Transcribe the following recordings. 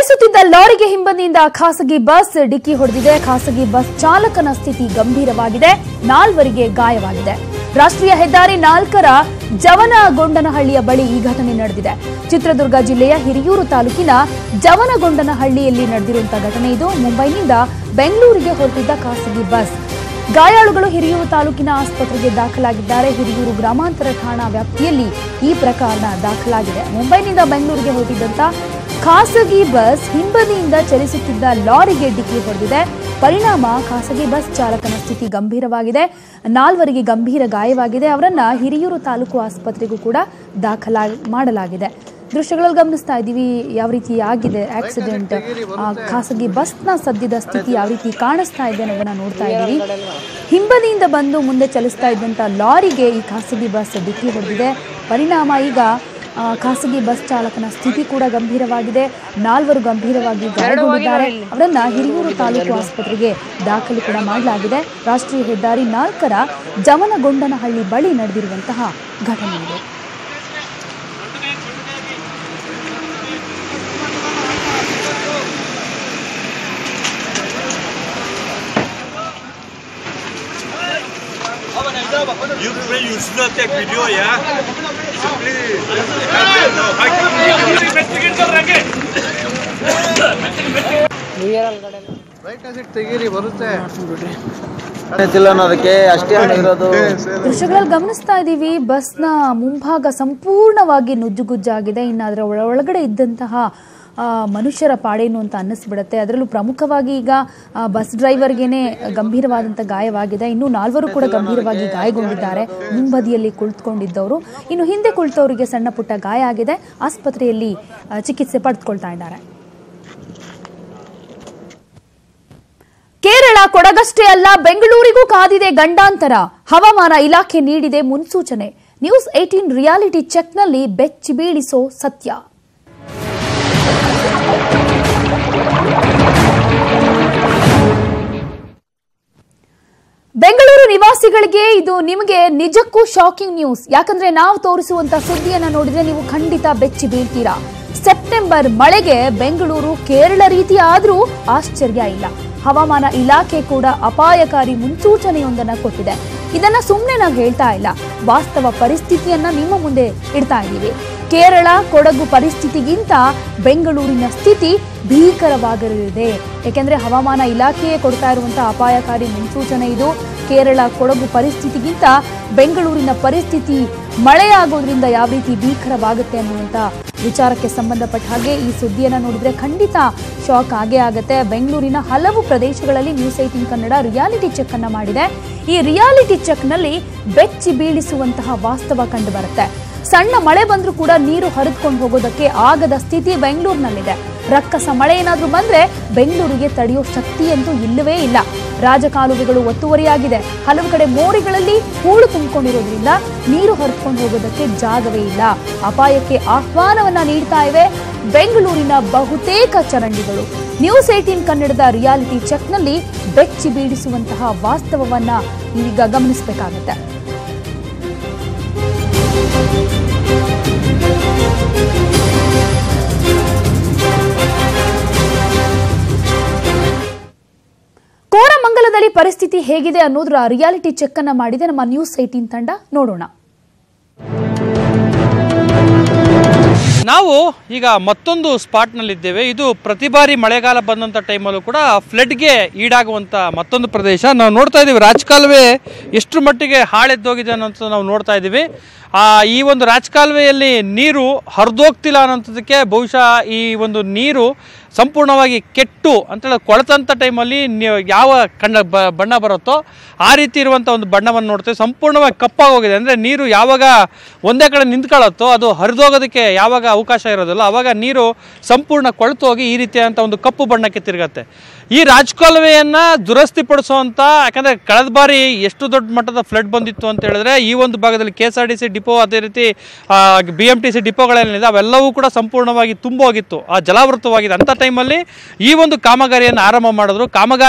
ಚಲಿಸುತ್ತಿದ್ದ ಲಾರಿಗೆ ಹಿಂಬದಿಯಿಂದ ಖಾಸಗಿ ಬಸ್ ಡಿಕ್ಕಿ ಹೊಡೆದಿದೆ. ಖಾಸಗಿ ಬಸ್ ಚಾಲಕನ ಸ್ಥಿತಿ ಗಂಭೀರವಾಗಿದೆ, 4ವರಿಗೆ ಗಾಯವಾಗಿದೆ. ರಾಷ್ಟ್ರೀಯ ಹೆದ್ದಾರಿ 4ರ ಜವನಗೊಂಡನಹಳ್ಳಿಯ ಬಳಿ ಈ ಘಟನೆ ನಡೆದಿದೆ. ಚಿತ್ರದುರ್ಗ ಜಿಲ್ಲೆಯ ಹಿರಿಯೂರು ತಾಲೂಕಿನ ಜವನಗೊಂಡನಹಳ್ಳಿಯಲ್ಲಿ ನಡೆದಿರುವಂತಹ ಘಟನೆ ಇದು. ಮುಂಬೈನಿಂದ ಬೆಂಗಳೂರಿಗೆ ಹೊರಟಿದ್ದ ಖಾಸಗಿ ಬಸ್. ಗಾಯಾಳುಗಳು ಹಿರಿಯೂರು ತಾಲೂಕಿನ ಆಸ್ಪತ್ರೆಗೆ ದಾಖಲಾಗಿದ್ದಾರೆ. ಹಿರಿಯೂರು ಗ್ರಾಮಾಂತರ ಠಾಣಾ ವ್ಯಾಪ್ತಿಯಲ್ಲಿ ಈ ಪ್ರಕರಣ ದಾಖಲಾಗಿದೆ. ಮುಂಬೈನಿಂದ ಬೆಂಗಳೂರಿಗೆ ಹೊರಟಿದ್ದಂತ ಖಾಸಗಿ ಬಸ್ ಹಿಂಬದಿಯಿಂದ ಚಲಿಸುತ್ತಿದ್ದ ಲಾರಿಗೆ ಡಿಕ್ಕಿ ಹೊಡೆದಿದೆ. ಪರಿಣಾಮ ಖಾಸಗಿ ಬಸ್ ಚಾಲಕನ ಸ್ಥಿತಿ ಗಂಭೀರವಾಗಿದೆ, 4ವರಿಗೆ ಗಂಭೀರ ಗಾಯವಾಗಿದೆ. ಅವರನ್ನ ಹಿರಿಯೂರು ತಾಲೂಕು ಆಸ್ಪತ್ರೆಗೂ ಕೂಡ ಮಾಡಲಾಗಿದೆ. ದೃಶ್ಯಗಳಲ್ಲಿ ಗಮನಿಸ್ತಾ ಇದ್ದೀವಿ ಯಾವ ರೀತಿ ಆಗಿದೆ ಆಕ್ಸಿಡೆಂಟ್. ಖಾಸಗಿ ಬಸ್ನ ಸದ್ಯದ ಸ್ಥಿತಿ ಯಾವ ರೀತಿ ಕಾಣಿಸ್ತಾ ಇದೆ ಅನ್ನೋದನ್ನ ನೋಡ್ತಾ ಇದ್ದೀವಿ. ಹಿಂಬದಿಯಿಂದ ಬಂದು ಮುಂದೆ ಚಲಿಸ್ತಾ ಇದ್ದಂತ ಲಾರಿಗೆ ಈ ಖಾಸಗಿ ಬಸ್ ಡಿಕ್ಕಿ ಹೊಡೆದಿದೆ. ಪರಿಣಾಮ ಈಗ ಖಾಸಗಿ ಬಸ್ ಚಾಲಕನ ಸ್ಥಿತಿ ಕೂಡ ಗಂಭೀರವಾಗಿದೆ, 4ವರು ಗಂಭೀರವಾಗಿ ಗಾಯಗೊಂಡಿದ್ದಾರೆ. ಅವರನ್ನ ಹಿರಿಯೂರು ತಾಲೂಕು ಆಸ್ಪತ್ರೆಗೆ ದಾಖಲು ಕೂಡ ಮಾಡಲಾಗಿದೆ. ರಾಷ್ಟ್ರೀಯ ಹೆದ್ದಾರಿ 4ರ ಜವನಗೊಂಡನಹಳ್ಳಿ ಬಳಿ ನಡೆದಿರುವಂತಹ ಘಟನೆ ಇದೆ. You should not take video, yeah? ದೃಶ್ಯಗಳಲ್ಲಿ ಗಮನಿಸ್ತಾ ಇದ್ದೀವಿ, ಬಸ್ನ ಮುಂಭಾಗ ಸಂಪೂರ್ಣವಾಗಿ ನುಜ್ಜುಗುಜ್ಜಾಗಿದೆ. ಇನ್ನು ಅದರ ಒಳಗಡೆ ಇದ್ದಂತಹ ಮನುಷ್ಯರ ಪಾಡೇನು ಅಂತ ಅನ್ನಿಸ್ಬಿಡುತ್ತೆ. ಅದರಲ್ಲೂ ಪ್ರಮುಖವಾಗಿ ಈಗ ಬಸ್ ಡ್ರೈವರ್ಗೆನೆ ಗಂಭೀರವಾದಂಥ ಗಾಯವಾಗಿದೆ. ಇನ್ನು 4ವರು ಕೂಡ ಗಂಭೀರವಾಗಿ ಗಾಯಗೊಂಡಿದ್ದಾರೆ, ಮುಂಬದಿಯಲ್ಲಿ ಕುಳಿತುಕೊಂಡಿದ್ದವರು. ಇನ್ನು ಹಿಂದೆ ಕುಳಿತವರಿಗೆ ಸಣ್ಣ ಪುಟ್ಟ ಗಾಯ ಆಗಿದೆ, ಆಸ್ಪತ್ರೆಯಲ್ಲಿ ಚಿಕಿತ್ಸೆ ಪಡೆದುಕೊಳ್ತಾ ಇದ್ದಾರೆ. ಕೇರಳ ಕೊಡಗಷ್ಟೇ ಅಲ್ಲ, ಬೆಂಗಳೂರಿಗೂ ಕಾದಿದೆ ಗಂಡಾಂತರ. ಹವಾಮಾನ ಇಲಾಖೆ ನೀಡಿದೆ ಮುನ್ಸೂಚನೆ. ನ್ಯೂಸ್ 18 ರಿಯಾಲಿಟಿ ಚೆಕ್ನಲ್ಲಿ ಬೆಚ್ಚಿ ಬೀಳಿಸೋ ಸತ್ಯ. ಬೆಂಗಳೂರು ನಿವಾಸಿಗಳಿಗೆ ಇದು ನಿಮಗೆ ನಿಜಕ್ಕೂ ಶಾಕಿಂಗ್ ನ್ಯೂಸ್. ಯಾಕಂದ್ರೆ ನಾವು ತೋರಿಸುವಂತ ಸುದ್ದಿಯನ್ನ ನೋಡಿದ್ರೆ ನೀವು ಖಂಡಿತ ಬೆಚ್ಚಿ ಬೀಳ್ತೀರಾ. ಸೆಪ್ಟೆಂಬರ್ ಮಳೆಗೆ ಬೆಂಗಳೂರು ಕೇರಳ ರೀತಿ ಆದ್ರೂ ಆಶ್ಚರ್ಯ ಇಲ್ಲ. ಹವಾಮಾನ ಇಲಾಖೆ ಕೂಡ ಅಪಾಯಕಾರಿ ಮುನ್ಸೂಚನೆಯೊಂದನ್ನ ಕೊಟ್ಟಿದೆ. ಇದನ್ನ ಸುಮ್ಮನೆ ನಾವು ಹೇಳ್ತಾ ಇಲ್ಲ, ವಾಸ್ತವ ಪರಿಸ್ಥಿತಿಯನ್ನ ನಿಮ್ಮ ಮುಂದೆ ಇಡ್ತಾ ಇದ್ದೀವಿ. ಕೇರಳ ಕೊಡಗು ಪರಿಸ್ಥಿತಿಗಿಂತ ಬೆಂಗಳೂರಿನ ಸ್ಥಿತಿ ಭೀಕರವಾಗಿರಲಿದೆ. ಯಾಕೆಂದ್ರೆ ಹವಾಮಾನ ಇಲಾಖೆಯೇ ಕೊಡ್ತಾ ಇರುವಂತಹ ಅಪಾಯಕಾರಿ ಮುನ್ಸೂಚನೆ ಇದು. ಕೇರಳ ಕೊಡಗು ಪರಿಸ್ಥಿತಿಗಿಂತ ಬೆಂಗಳೂರಿನ ಪರಿಸ್ಥಿತಿ ಮಳೆಯಾಗೋದ್ರಿಂದ ಯಾವ ರೀತಿ ಭೀಕರವಾಗುತ್ತೆ ಅನ್ನುವಂಥ ವಿಚಾರಕ್ಕೆ ಸಂಬಂಧಪಟ್ಟ ಹಾಗೆ ಈ ಸುದ್ದಿಯನ್ನು ನೋಡಿದ್ರೆ ಖಂಡಿತ ಶಾಕ್ ಆಗೇ ಆಗುತ್ತೆ. ಬೆಂಗಳೂರಿನ ಹಲವು ಪ್ರದೇಶಗಳಲ್ಲಿ ನ್ಯೂಸ್ 18 ಕನ್ನಡ ರಿಯಾಲಿಟಿ ಚೆಕ್ ಅನ್ನ ಮಾಡಿದೆ. ಈ ರಿಯಾಲಿಟಿ ಚೆಕ್ನಲ್ಲಿ ಬೆಚ್ಚಿ ಬೀಳಿಸುವಂತಹ ವಾಸ್ತವ ಕಂಡು ಬರುತ್ತೆ. ಸಣ್ಣ ಮಳೆ ಬಂದ್ರೂ ಕೂಡ ನೀರು ಹರಿದುಕೊಂಡು ಹೋಗೋದಕ್ಕೆ ಆಗದ ಸ್ಥಿತಿ ಬೆಂಗಳೂರಿನಲ್ಲಿದೆ. ರಕ್ಕಸ ಮಳೆ ಏನಾದ್ರೂ ಬಂದ್ರೆ ಬೆಂಗಳೂರಿಗೆ ತಡೆಯೋ ಶಕ್ತಿ ಅಂತೂ ಇಲ್ಲವೇ ಇಲ್ಲ. ರಾಜಕಾಲುವೆಗಳು ಒತ್ತುವರಿಯಾಗಿದೆ. ಹಲವು ಕಡೆ ಮೋರಿಗಳಲ್ಲಿ ಹೂಳು ತುಂಬಿಕೊಂಡಿರೋದ್ರಿಂದ ನೀರು ಹರಿದುಕೊಂಡು ಹೋಗೋದಕ್ಕೆ ಜಾಗವೇ ಇಲ್ಲ. ಅಪಾಯಕ್ಕೆ ಆಹ್ವಾನವನ್ನ ನೀಡ್ತಾ ಇವೆ ಬೆಂಗಳೂರಿನ ಬಹುತೇಕ ಚರಂಡಿಗಳು. ನ್ಯೂಸ್ 18 ಕನ್ನಡದ ರಿಯಾಲಿಟಿ ಚೆಕ್ನಲ್ಲಿ ಬೆಚ್ಚಿ ಬೀಳಿಸುವಂತಹ ವಾಸ್ತವವನ್ನ ಈಗ ಗಮನಿಸಬೇಕಾಗುತ್ತೆ. ಕೋರಮಂಗಲದಲ್ಲಿ ಪರಿಸ್ಥಿತಿ ಹೇಗಿದೆ ಅನ್ನೋದ್ರ ರಿಯಾಲಿಟಿ ಚೆಕ್ ಅನ್ನ ಮಾಡಿದೆ ನಮ್ಮ ನ್ಯೂಸ್ 18 ತಂಡ. ನೋಡೋಣ. ನಾವು ಈಗ ಮತ್ತೊಂದು ಸ್ಪಾಟ್ನಲ್ಲಿದ್ದೇವೆ. ಇದು ಪ್ರತಿ ಬಾರಿ ಮಳೆಗಾಲ ಬಂದಂಥ ಟೈಮಲ್ಲೂ ಕೂಡ ಫ್ಲಡ್ಗೆ ಈಡಾಗುವಂಥ ಮತ್ತೊಂದು ಪ್ರದೇಶ. ನಾವು ನೋಡ್ತಾ ಇದ್ದೀವಿ ರಾಜಕಾಲುವೆ ಎಷ್ಟು ಮಟ್ಟಿಗೆ ಹಾಳೆದ್ದೋಗಿದೆ ಅನ್ನೋಂಥ ನಾವು ನೋಡ್ತಾ ಇದ್ದೀವಿ. ಈ ಒಂದು ರಾಜಕಾಲುವೆಯಲ್ಲಿ ನೀರು ಹರಿದೋಗ್ತಿಲ್ಲ ಅನ್ನೋಂಥದ್ದಕ್ಕೆ ಬಹುಶಃ ಈ ಒಂದು ನೀರು ಸಂಪೂರ್ಣವಾಗಿ ಕೆಟ್ಟು ಅಂತೇಳಿ ಕೊಳೆತಂಥ ಟೈಮಲ್ಲಿ ಯಾವ ಬಣ್ಣ ಬರುತ್ತೋ ಆ ರೀತಿ ಇರುವಂಥ ಒಂದು ಬಣ್ಣವನ್ನು ನೋಡ್ತೇವೆ. ಸಂಪೂರ್ಣವಾಗಿ ಕಪ್ಪಾಗೋಗಿದೆ. ಅಂದರೆ ನೀರು ಯಾವಾಗ ಒಂದೇ ಕಡೆ ನಿಂತ್ಕೊಳ್ಳುತ್ತೋ ಅದು ಹರಿದೋಗೋದಕ್ಕೆ ಯಾವಾಗ ಅವಕಾಶ ಇರೋದಿಲ್ಲ, ಆವಾಗ ನೀರು ಸಂಪೂರ್ಣ ಕೊಳೆತು ಹೋಗಿ ಈ ರೀತಿಯಾದಂಥ ಒಂದು ಕಪ್ಪು ಬಣ್ಣಕ್ಕೆ ತಿರುಗತ್ತೆ. ಈ ರಾಜಕಾಲುವೆಯನ್ನು ದುರಸ್ತಿಪಡಿಸುವಂಥ, ಯಾಕಂದರೆ ಕಳೆದ ಬಾರಿ ಎಷ್ಟು ದೊಡ್ಡ ಮಟ್ಟದ ಫ್ಲಡ್ ಬಂದಿತ್ತು ಅಂತ ಹೇಳಿದ್ರೆ ಈ ಒಂದು ಭಾಗದಲ್ಲಿ KSRTC ಡಿಪೋ, ಅದೇ ರೀತಿ BMTC ಡಿಪೋಗಳೇನಿದೆ ಅವೆಲ್ಲವೂ ಕೂಡ ಸಂಪೂರ್ಣವಾಗಿ ತುಂಬೋಗಿತ್ತು, ಜಲಾವೃತವಾಗಿದೆ. ಅಂಥ ಟೈಮಲ್ಲಿ ಈ ಒಂದು ಕಾಮಗಾರಿಯನ್ನು ಆರಂಭ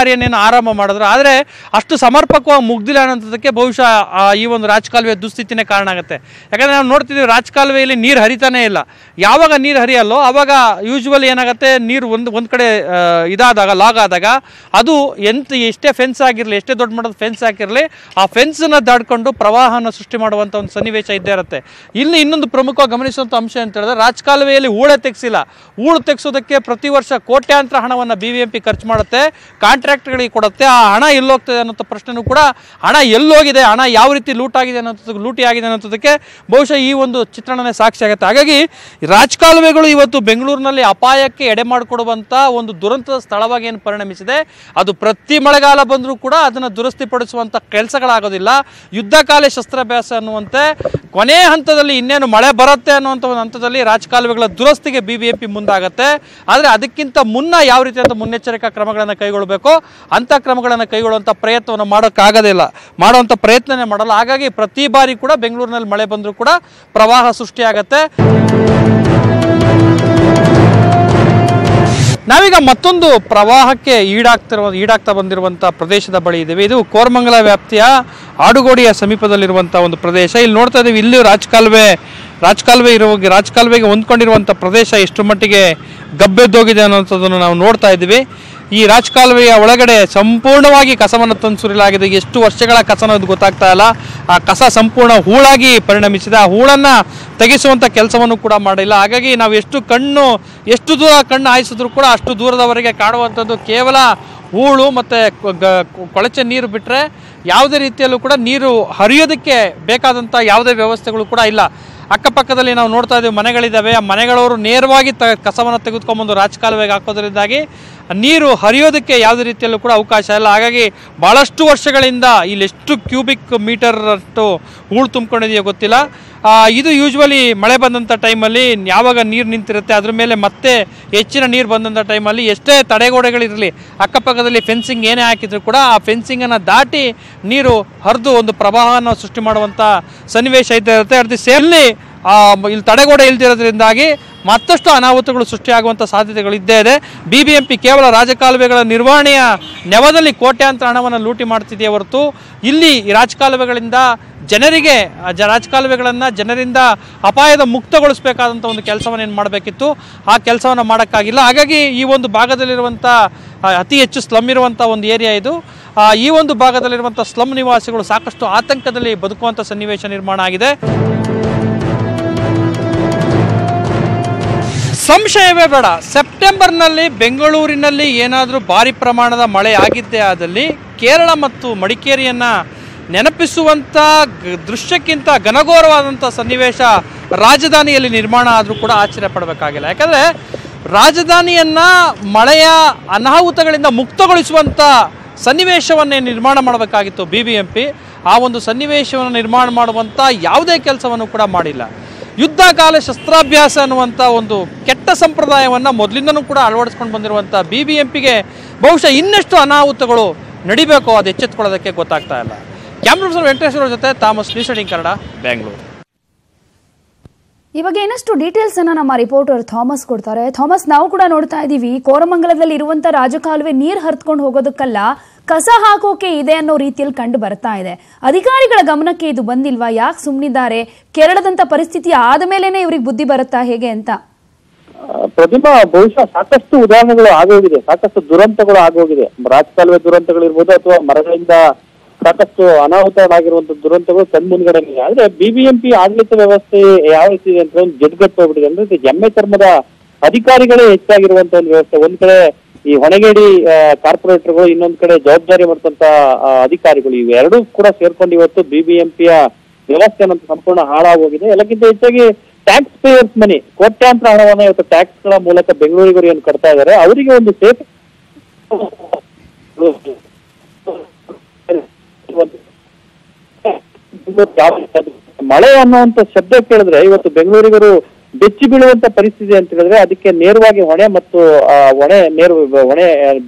ಮಾಡಿದ್ರು. ಆದರೆ ಅಷ್ಟು ಸಮರ್ಪಕವಾಗಿ ಮುಗ್ದಿಲ್ಲ ಅನ್ನೋದಕ್ಕೆ ಬಹುಶಃ ಈ ಒಂದು ರಾಜಕಾಲುವೆ ದುಸ್ಥಿತಿನೇ ಕಾರಣ ಆಗುತ್ತೆ. ಯಾಕಂದರೆ ನಾವು ನೋಡ್ತಿದ್ದೀವಿ ರಾಜಕಾಲುವೆಯಲ್ಲಿ ನೀರು ಹರಿತಾನೇ ಇಲ್ಲ. ಯಾವಾಗ ನೀರು ಹರಿಯಲ್ಲೋ ಆವಾಗ ಯೂಶ್ವಲಿ ಏನಾಗುತ್ತೆ, ನೀರು ಒಂದು ಕಡೆ ಲಾಗ್ ಆದಾಗ ಅದು ಎಷ್ಟೇ ಫೆನ್ಸ್ ಆಗಿರಲಿ, ಎಷ್ಟೇ ದೊಡ್ಡ ಮಟ್ಟದ ಫೆನ್ಸ್ ಹಾಕಿರಲಿ, ಆ ಫೆನ್ಸನ್ನು ದಾಡ್ಕೊಂಡು ಪ್ರವಾಹನ ಸೃಷ್ಟಿ ಮಾಡುವಂಥ ಒಂದು ಸನ್ನಿವೇಶ ಇದ್ದೇ ಇರುತ್ತೆ. ಇಲ್ಲಿ ಇನ್ನೊಂದು ಪ್ರಮುಖವಾಗಿ ಗಮನಿಸುವಂಥ ಅಂಶ ಅಂತ ಹೇಳಿದ್ರೆ, ರಾಜಕಾಲುವೆಯಲ್ಲಿ ಹೂಳು ತೆಗೆಸೋದಕ್ಕೆ ಪ್ರತಿ ವರ್ಷ ಕೋಟ್ಯಾಂತರ ಹಣವನ್ನು BBMP ಖರ್ಚು ಮಾಡುತ್ತೆ, ಕಾಂಟ್ರಾಕ್ಟ್ಗಳಿಗೆ ಕೊಡುತ್ತೆ. ಆ ಹಣ ಎಲ್ಲೋಗ್ತದೆ ಅನ್ನೋ ಪ್ರಶ್ನೆನೂ ಕೂಡ, ಹಣ ಎಲ್ಲೋಗಿದೆ, ಹಣ ಯಾವ ರೀತಿ ಲೂಟಿ ಆಗಿದೆ ಅನ್ನೋದಕ್ಕೆ ಬಹುಶಃ ಈ ಒಂದು ಚಿತ್ರಣನೇ ಸಾಕ್ಷಿ ಆಗುತ್ತೆ. ಹಾಗಾಗಿ ರಾಜಕಾಲುವೆಗಳು ಇವತ್ತು ಬೆಂಗಳೂರಿನಲ್ಲಿ ಅಪಾಯಕ್ಕೆ ಎಡೆ ಮಾಡಿಕೊಡುವಂಥ ಒಂದು ದುರಂತದ ಸ್ಥಳವಾಗಿ ಏನು ಪರಿಣಮಿಸಿದೆ, ಅದು ಪ್ರತಿ ಮಳೆಗಾಲ ಬಂದರೂ ಕೂಡ ಅದನ್ನು ದುರಸ್ತಿಪಡಿಸುವಂಥ ಕೆಲಸಗಳಾಗೋದಿಲ್ಲ. ಯುದ್ಧಕಾಲ ಶಸ್ತ್ರಾಭ್ಯಾಸ ಅನ್ನುವಂತೆ ಕೊನೆ ಹಂತದಲ್ಲಿ ಇನ್ನೇನು ಮಳೆ ಬರುತ್ತೆ ಅನ್ನುವಂಥ ಒಂದು ಹಂತದಲ್ಲಿ ರಾಜಕಾಲುವೆಗಳ ದುರಸ್ತಿಗೆ BBMP ಮುಂದಾಗುತ್ತೆ. ಆದರೆ ಅದಕ್ಕಿಂತ ಮುನ್ನ ಯಾವ ರೀತಿಯಾದ ಮುನ್ನೆಚ್ಚರಿಕಾ ಕ್ರಮಗಳನ್ನು ಕೈಗೊಳ್ಳಬೇಕು ಅಂಥ ಕ್ರಮಗಳನ್ನು ಕೈಗೊಳ್ಳುವಂಥ ಪ್ರಯತ್ನವನ್ನು ಮಾಡುವಂಥ ಪ್ರಯತ್ನನೇ ಮಾಡಲ್ಲ. ಹಾಗಾಗಿ ಪ್ರತಿ ಬಾರಿ ಕೂಡ ಬೆಂಗಳೂರಿನಲ್ಲಿ ಮಳೆ ಬಂದರೂ ಕೂಡ ಪ್ರವಾಹ ಸೃಷ್ಟಿಯಾಗತ್ತೆ. ನಾವೀಗ ಮತ್ತೊಂದು ಪ್ರವಾಹಕ್ಕೆ ಈಡಾಗ್ತಾ ಬಂದಿರುವಂಥ ಪ್ರದೇಶದ ಬಳಿ ಇದ್ದೀವಿ. ಇದು ಕೋರಮಂಗಲ ವ್ಯಾಪ್ತಿಯ ಆಡುಗೋಡಿಯ ಸಮೀಪದಲ್ಲಿರುವಂಥ ಒಂದು ಪ್ರದೇಶ. ಇಲ್ಲಿ ನೋಡ್ತಾ ಇದ್ದೀವಿ, ಇಲ್ಲಿ ರಾಜಕಾಲುವೆಗೆ ಹೊಂದ್ಕೊಂಡಿರುವಂಥ ಪ್ರದೇಶ ಎಷ್ಟು ಮಟ್ಟಿಗೆ ಗಬ್ಬೆದ್ದೋಗಿದೆ ಅನ್ನೋಂಥದ್ದನ್ನು ನಾವು ನೋಡ್ತಾ ಇದ್ದೀವಿ. ಈ ರಾಜಕಾಲುವೆಯ ಒಳಗಡೆ ಸಂಪೂರ್ಣವಾಗಿ ಕಸವನ್ನು ತಂದು ಸುರಿಯಲಾಗಿದೆ. ಎಷ್ಟು ವರ್ಷಗಳ ಕಸನ ಅದು ಗೊತ್ತಾಗ್ತಾ ಇಲ್ಲ. ಆ ಕಸ ಸಂಪೂರ್ಣ ಹೂಳಾಗಿ ಪರಿಣಮಿಸಿದೆ. ಆ ಹೂಳನ್ನು ತೆಗೆಸುವಂಥ ಕೆಲಸವನ್ನು ಕೂಡ ಮಾಡಿಲ್ಲ. ಹಾಗಾಗಿ ನಾವು ಎಷ್ಟು ದೂರ ಕಣ್ಣು ಹಾಯಿಸಿದ್ರು ಕೂಡ ಅಷ್ಟು ದೂರದವರೆಗೆ ಕಾಣುವಂಥದ್ದು ಕೇವಲ ಹೂಳು ಮತ್ತು ಕೊಳಚೆ ನೀರು ಬಿಟ್ಟರೆ ಯಾವುದೇ ರೀತಿಯಲ್ಲೂ ಕೂಡ ನೀರು ಹರಿಯೋದಕ್ಕೆ ಬೇಕಾದಂಥ ಯಾವುದೇ ವ್ಯವಸ್ಥೆಗಳು ಕೂಡ ಇಲ್ಲ. ಅಕ್ಕಪಕ್ಕದಲ್ಲಿ ನಾವು ನೋಡ್ತಾ ಇದ್ದೀವಿ, ಮನೆಗಳಿದ್ದಾವೆ. ಆ ಮನೆಗಳವರು ನೇರವಾಗಿ ಕಸವನ್ನು ತೆಗೆದುಕೊಂಡ್ಬಂದು ರಾಜಕಾಲುವೆಗೆ ಹಾಕೋದ್ರಿಂದಾಗಿ ನೀರು ಹರಿಯೋದಕ್ಕೆ ಯಾವುದೇ ರೀತಿಯಲ್ಲೂ ಕೂಡ ಅವಕಾಶ ಇಲ್ಲ. ಹಾಗಾಗಿ ಭಾಳಷ್ಟು ವರ್ಷಗಳಿಂದ ಇಲ್ಲಿ ಎಷ್ಟು ಕ್ಯೂಬಿಕ್ ಮೀಟರ್ ಅಷ್ಟು ಹೂಳು ತುಂಬಿಕೊಂಡಿದೆಯೋ ಗೊತ್ತಿಲ್ಲ. ಇದು ಯೂಶ್ವಲಿ ಮಳೆ ಬಂದಂಥ ಟೈಮಲ್ಲಿ ಯಾವಾಗ ನೀರು ನಿಂತಿರುತ್ತೆ ಅದ್ರ ಮೇಲೆ ಮತ್ತೆ ಹೆಚ್ಚಿನ ನೀರು ಬಂದಂಥ ಟೈಮಲ್ಲಿ ಎಷ್ಟೇ ತಡೆಗೋಡೆಗಳಿರಲಿ, ಅಕ್ಕಪಕ್ಕದಲ್ಲಿ ಫೆನ್ಸಿಂಗ್ ಏನೇ ಹಾಕಿದ್ರು ಕೂಡ ಆ ಫೆನ್ಸಿಂಗನ್ನು ದಾಟಿ ನೀರು ಹರಿದು ಒಂದು ಪ್ರವಾಹವನ್ನು ಸೃಷ್ಟಿ ಮಾಡುವಂಥ ಸನ್ನಿವೇಶ ಇದ್ದೇ ಇರುತ್ತೆ. ಅದ್ರ ಸೇರ್ಲಿ ಇಲ್ಲಿ ತಡೆಗೋಡೆ ಇಲ್ದಿರೋದ್ರಿಂದಾಗಿ ಮತ್ತಷ್ಟು ಅನಾಹುತಗಳು ಸೃಷ್ಟಿಯಾಗುವಂಥ ಸಾಧ್ಯತೆಗಳು ಇದ್ದೇ ಇದೆ. BBMP ಕೇವಲ ರಾಜಕಾಲುವೆಗಳ ನಿರ್ವಹಣೆಯ ನೆವದಲ್ಲಿ ಕೋಟ್ಯಾಂತರ ಹಣವನ್ನು ಲೂಟಿ ಮಾಡ್ತಿದೆಯೇ ಹೊರತು ಇಲ್ಲಿ ರಾಜಕಾಲುವೆಗಳಿಂದ ಜನರಿಂದ ಅಪಾಯದ ಮುಕ್ತಗೊಳಿಸಬೇಕಾದಂಥ ಒಂದು ಕೆಲಸವನ್ನು ಏನು ಮಾಡಬೇಕಿತ್ತು, ಆ ಕೆಲಸವನ್ನು ಮಾಡೋಕ್ಕಾಗಿಲ್ಲ. ಹಾಗಾಗಿ ಈ ಒಂದು ಭಾಗದಲ್ಲಿರುವಂಥ ಅತಿ ಹೆಚ್ಚು ಸ್ಲಮ್ ಇರುವಂಥ ಒಂದು ಏರಿಯಾ ಇದು. ಈ ಒಂದು ಭಾಗದಲ್ಲಿರುವಂಥ ಸ್ಲಮ್ ನಿವಾಸಿಗಳು ಸಾಕಷ್ಟು ಆತಂಕದಲ್ಲಿ ಬದುಕುವಂಥ ಸನ್ನಿವೇಶ ನಿರ್ಮಾಣ ಆಗಿದೆ. ಸಂಶಯವೇ ಬೇಡ, ಸೆಪ್ಟೆಂಬರ್ನಲ್ಲಿ ಬೆಂಗಳೂರಿನಲ್ಲಿ ಏನಾದರೂ ಭಾರಿ ಪ್ರಮಾಣದ ಮಳೆ ಆಗಿದ್ದೇ ಆದಲ್ಲಿ ಕೇರಳ ಮತ್ತು ಮಡಿಕೇರಿಯನ್ನು ನೆನಪಿಸುವಂಥ ದೃಶ್ಯಕ್ಕಿಂತ ಘನಘೋರವಾದಂಥ ಸನ್ನಿವೇಶ ರಾಜಧಾನಿಯಲ್ಲಿ ನಿರ್ಮಾಣ ಆದರೂ ಕೂಡ ಆಶ್ಚರ್ಯ ಪಡಬೇಕಾಗಿಲ್ಲ. ಯಾಕಂದರೆ ರಾಜಧಾನಿಯನ್ನು ಮಳೆಯ ಅನಾಹುತಗಳಿಂದ ಮುಕ್ತಗೊಳಿಸುವಂಥ ಸನ್ನಿವೇಶವನ್ನೇ ನಿರ್ಮಾಣ ಮಾಡಬೇಕಾಗಿತ್ತು BBMP. ಆ ಒಂದು ಸನ್ನಿವೇಶವನ್ನು ನಿರ್ಮಾಣ ಮಾಡುವಂಥ ಯಾವುದೇ ಕೆಲಸವನ್ನು ಕೂಡ ಮಾಡಿಲ್ಲ. ಯುದ್ಧಕಾಲ ಶಸ್ತ್ರಾಭ್ಯಾಸ ಅನ್ನುವಂಥ ಒಂದು ಕೆಟ್ಟ ಸಂಪ್ರದಾಯವನ್ನು ಮೊದಲಿಂದನೂ ಕೂಡ ಅಳವಡಿಸ್ಕೊಂಡು ಬಂದಿರುವಂಥ BBMPಗೆ ಬಹುಶಃ ಇನ್ನೆಷ್ಟು ಅನಾಹುತಗಳು ನಡಿಬೇಕೋ ಅದು ಎಚ್ಚೆತ್ತುಕೊಳ್ಳೋದಕ್ಕೆ ಗೊತ್ತಾಗ್ತಾ ಇಲ್ಲ. ಕ್ಯಾಮ್ರಾ ಪರ್ಸನ್ ವೆಂಕಟೇಶ್ವರ ಜೊತೆ ಥಾಮಸ್, ನ್ಯೂಸ್ 18 ಕನ್ನಡ, ಬೆಂಗಳೂರು. ಇವಾಗ ಇನ್ನಷ್ಟು ಡೀಟೇಲ್ಸ್ ಅನ್ನ ನಮ್ಮ ರಿಪೋರ್ಟರ್ ಥಾಮಸ್ ಕೊಡ್ತಾರೆ. ಥಾಮಸ್, ನಾವು ಕೂಡ ನೋಡ್ತಾ ಇದ್ದೀವಿ, ಕೋರಮಂಗಲದಲ್ಲಿ ಇರುವಂತ ರಾಜಕಾಲುವೆ ನೀರು ಹರಿದುಕೊಂಡು ಹೋಗೋದಕ್ಕಲ್ಲ, ಕಸ ಹಾಕೋಕೆ ಇದೆ ಅನ್ನೋ ರೀತಿಯಲ್ಲಿ ಕಂಡು ಬರ್ತಾ ಇದೆ. ಅಧಿಕಾರಿಗಳ ಗಮನಕ್ಕೆ ಇದು ಬಂದಿಲ್ವಾ? ಯಾಕೆ ಸುಮ್ಮನಿದ್ದಾರೆ? ಕೇರಳದಂತ ಪರಿಸ್ಥಿತಿ ಆದ ಮೇಲೇನೆ ಇವ್ರಿಗೆ ಬುದ್ಧಿ ಬರುತ್ತಾ ಹೇಗೆ ಅಂತ? ಪ್ರತಿಮಾ, ಬಹುಶಃ ಸಾಕಷ್ಟು ಉದಾಹರಣೆಗಳು ಆಗೋಗಿದೆ, ಸಾಕಷ್ಟು ದುರಂತಗಳು ಆಗೋಗಿದೆ. ರಾಜಕಾಲುವೆ ದುರಂತಗಳಿರ್ಬೋದು ಅಥವಾ ಮರಗಳಿಂದ ಸಾಕಷ್ಟು ಅನಾಹುತಗಳಾಗಿರುವಂತ ದುರಂತಗಳು ಕಣ್ಮುನ್ಗಡೆ ಇದೆ. ಆದ್ರೆ BBMP ಆಡಳಿತ ವ್ಯವಸ್ಥೆ ಯಾವ ರೀತಿ ಇದೆ ಅಂತ ಒಂದು ಜಡ್ಗಟ್ಟು ಹೋಗ್ಬಿಟ್ಟಿದೆ. ಅಂದ್ರೆ ಎಮ್ಮೆ ಚರ್ಮದ ಅಧಿಕಾರಿಗಳೇ ಹೆಚ್ಚಾಗಿರುವಂತ ಒಂದು ವ್ಯವಸ್ಥೆ. ಒಂದ್ ಕಡೆ ಈ ಹೊಣೆಗೇಡಿ ಕಾರ್ಪೊರೇಟರ್ಗಳು, ಇನ್ನೊಂದ್ ಕಡೆ ಜವಾಬ್ದಾರಿ ಮಾಡ್ತಂತ ಅಧಿಕಾರಿಗಳು, ಇವೆರಡೂ ಕೂಡ ಸೇರ್ಕೊಂಡು ಇವತ್ತು BBMPಯ ವ್ಯವಸ್ಥೆ ಅನ್ನೋದು ಸಂಪೂರ್ಣ ಹಾಳಾಗೋಗಿದೆ. ಎಲ್ಲಕ್ಕಿಂತ ಹೆಚ್ಚಾಗಿ ಟ್ಯಾಕ್ಸ್ ಪೇಯರ್ಸ್ ಮನಿ, ಕೋಟ್ಯಾಂತರ ಹಣವನ್ನ ಇವತ್ತು ಟ್ಯಾಕ್ಸ್ ಗಳ ಮೂಲಕ ಬೆಂಗಳೂರಿಗರು ಏನು ಕಟ್ತಾ ಇದ್ದಾರೆ, ಅವರಿಗೆ ಒಂದು ಸೇಫ್ ಮಳೆ ಅನ್ನುವಂತ ಶಬ್ದ ಕೇಳಿದ್ರೆ ಇವತ್ತು ಬೆಂಗಳೂರಿಗರು ಬೆಚ್ಚಿ ಬೀಳುವಂತ ಪರಿಸ್ಥಿತಿ ಅಂತ ಹೇಳಿದ್ರೆ ಅದಕ್ಕೆ ನೇರವಾಗಿ ಹೊಣೆ